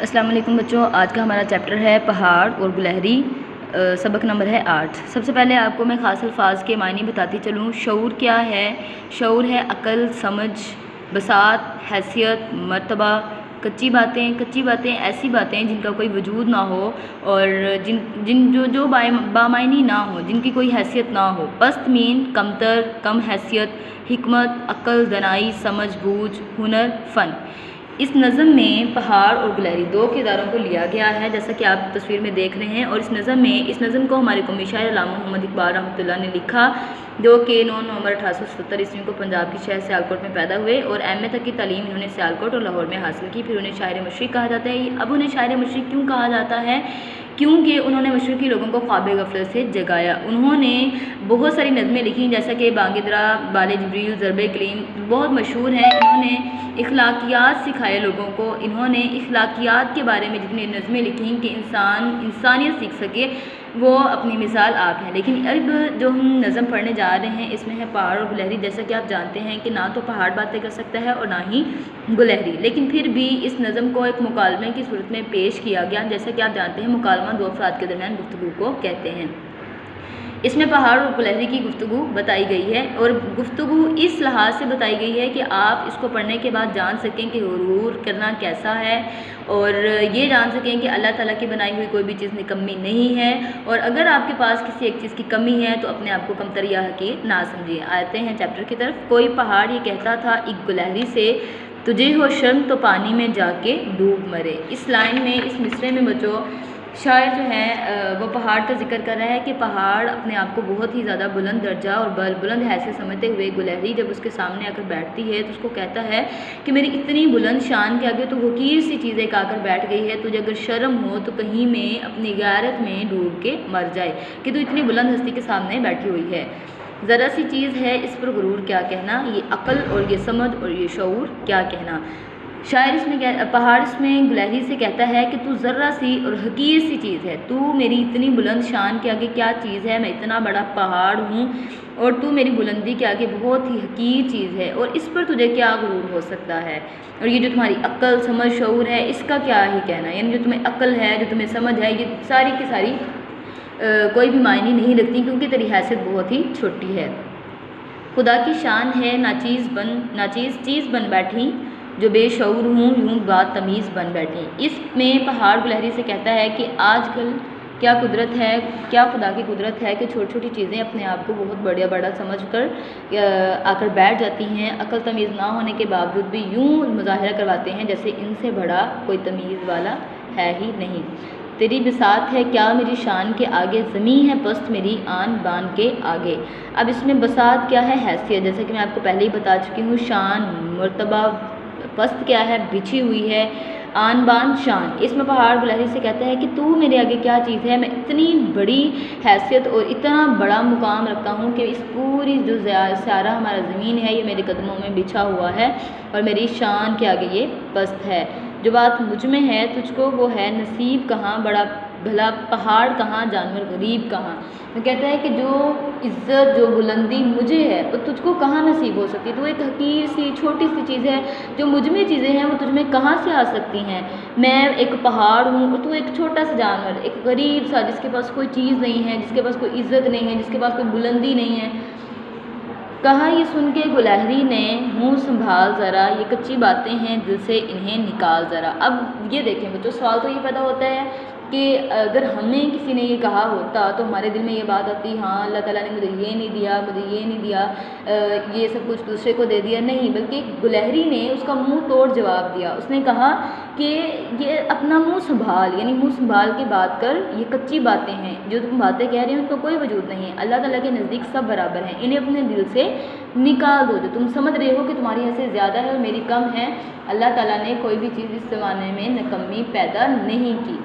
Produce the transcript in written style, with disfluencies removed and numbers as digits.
अस्सलाम वालेकुम बच्चों, आज का हमारा चैप्टर है पहाड़ और गिलहरी। सबक नंबर है 8। सबसे पहले आपको मैं ख़ास अल्फाज के मायने बताती चलूँ। शऊर क्या है? शऊर है अक़ल, समझ, बसात, हैसियत, मर्तबा। कच्ची बातें ऐसी बातें जिनका कोई वजूद ना हो और जो बामायनी ना हो, जिनकी कोई हैसियत ना हो। पस्त मीन कमतर, कम हैसियत, हिकमत, अक्ल, दनाई, समझ, बूझ, हुनर, फ़न। इस नज़म में पहाड़ और गिलहरी दो किरदारों को लिया गया है, जैसा कि आप तस्वीर में देख रहे हैं। और इस नज़म को हमारे कौमी शायर अल्लामा मोहम्मद इकबाल रहमतुल्लाह ने लिखा, जो कि 9 नवंबर 1877 ईस्वी को पंजाब की शहर सियालकोट में पैदा हुए और एमए तक की तालीम इन्होंने सियालकोट और लाहौर में हासिल की। फिर उन्हें शायर मशरिक़ कहा जाता है। अब उन्हें शायर मशरिक़ क्यों कहा जाता है? क्योंकि उन्होंने मशरिक़ी लोगों को ख्वाब गफलत से जगाया। उन्होंने बहुत सारी नज़में लिखी, जैसा कि बांगिदरा, बाले जबरील, ज़रबे कलीम बहुत मशहूर हैं। इन्होंने इखलाकियात सिखाए लोगों को। इन्होंने इखलाकियात के बारे में जितनी नज़में लिखी कि इंसानियत सीख सके, वो अपनी मिसाल आप हैं। लेकिन अब जो हम नज़म पढ़ने जा रहे हैं, इसमें है पहाड़ और गिलहरी। जैसा कि आप जानते हैं कि ना तो पहाड़ बातें कर सकता है और ना ही गिलहरी, लेकिन फिर भी इस नज़म को एक मुकालमे की सूरत में पेश किया गया। जैसा कि आप जानते हैं, मुकालमा दो अफराद के दरमियान गुफ्तगू को कहते हैं। इसमें पहाड़ और गिलहरी की गुफ्तगू बताई गई है और गुफ्तगू इस लिहाज से बताई गई है कि आप इसको पढ़ने के बाद जान सकें कि गुरूर करना कैसा है और ये जान सकें कि अल्लाह ताला की बनाई हुई कोई भी चीज़ निकम्मी नहीं है। और अगर आपके पास किसी एक चीज़ की कमी है तो अपने आप को कमतर या हकीर ना समझिए। आते हैं चैप्टर की तरफ। कोई पहाड़ ये कहता था एक गिलहरी से, तुझे हो शर्म तो पानी में जाके डूब मरे। इस लाइन में, इस मिसरे में बच्चों, शायर जो है वो पहाड़ का जिक्र कर रहा है कि पहाड़ अपने आप को बहुत ही ज़्यादा बुलंद दर्जा और बुलंद हैसियत समझते हुए गिलहरी जब उसके सामने आकर बैठती है तो उसको कहता है कि मेरी इतनी बुलंद शान के आगे तो हकीर सी चीज़ एक आकर बैठ गई है। तुझे अगर शर्म हो तो कहीं में अपनी गैरत में डूब के मर जाए कि तू इतनी बुलंद हस्ती के सामने बैठी हुई है। ज़रा सी चीज़ है, इस पर गुरूर क्या कहना, ये अक़ल और ये समझ और ये शऊर क्या कहना। शायर इसमें पहाड़ इसमें गिलहरी से कहता है कि तू ज़र्रा सी और हकीर सी चीज़ है, तू मेरी इतनी बुलंद शान के आगे क्या चीज़ है। मैं इतना बड़ा पहाड़ हूँ और तू मेरी बुलंदी के आगे बहुत ही हकीर चीज़ है, और इस पर तुझे क्या गुरूर हो सकता है। और ये जो तुम्हारी अक्ल, समझ, शऊर है, इसका क्या ही कहना। यानी जो तुम्हें अक्ल है, जो तुम्हें समझ है, ये सारी की सारी कोई भी मायने नहीं रखती, क्योंकि तेरी हैसियत बहुत ही छोटी है। खुदा की शान है नाचीज़ चीज़ बन बैठी, जो बेशऊर हूँ यूँ बात तमीज़ बन बैठी। इसमें पहाड़ गिलहरी से कहता है कि आजकल क्या कुदरत है, क्या खुदा की कुदरत है कि छोटी छोटी चीज़ें अपने आप को बहुत बड़ा समझ कर आकर बैठ जाती हैं। अक्ल तमीज़ ना होने के बावजूद भी यूँ मुज़ाहिरा करवाते हैं जैसे इनसे बड़ा कोई तमीज़ वाला है ही नहीं। तेरी बसात है क्या मेरी शान के आगे, ज़मीं है पस्त मेरी आन बान के आगे। अब इसमें बसात क्या है? हैसियत। जैसे कि मैं आपको पहले ही बता चुकी हूँ। शान, मर्तबा। पस्त क्या है? बिछी हुई है। आन बान शान। इसमें पहाड़ गिलहरी से कहता है कि तू मेरे आगे क्या चीज़ है। मैं इतनी बड़ी हैसियत और इतना बड़ा मुकाम रखता हूँ कि इस पूरी जो सारा हमारा ज़मीन है ये मेरे कदमों में बिछा हुआ है और मेरी शान के आगे ये पस्त है। जो बात मुझ में है तुझको वो है नसीब कहाँ, बड़ा भला पहाड़ कहाँ, जानवर गरीब कहाँ। तो कहता है कि जो इज़्ज़त, जो बुलंदी मुझे है वो तुझको कहाँ नसीब हो सकती है। तो एक हकीर सी छोटी सी चीज़ है, जो मुझ में चीज़ें हैं वो तुझ में कहाँ से आ सकती हैं। मैं एक पहाड़ हूँ और तू एक छोटा सा जानवर, एक गरीब सा जिसके पास कोई चीज़ नहीं है, जिसके पास कोई इज़्ज़त नहीं है, जिसके पास कोई बुलंदी नहीं है। कहा ये सुन के गिलहरी ने, मुंह संभाल ज़रा, ये कच्ची बातें हैं दिल से इन्हें निकाल ज़रा। अब ये देखें बच्चों, सवाल तो ये पैदा होता है कि अगर हमें किसी ने ये कहा होता तो हमारे दिल में ये बात आती, हाँ अल्लाह ताला ने मुझे ये नहीं दिया, मुझे ये नहीं दिया, ये सब कुछ दूसरे को दे दिया। नहीं, बल्कि गिलहरी ने उसका मुंह तोड़ जवाब दिया। उसने कहा कि ये अपना मुंह संभाल, यानी मुंह संभाल के बात कर, ये कच्ची बातें हैं, जो तुम बातें कह रहे हो उनका कोई वजूद नहीं है। अल्लाह ताला के नज़दीक सब बराबर हैं, इन्हें अपने दिल से निकाल दो। जो तुम समझ रहे हो कि तुम्हारी हैसियत ज़्यादा है और मेरी कम है, अल्लाह ताला ने कोई भी चीज़ इस ज़माने में निकम्मी पैदा नहीं की।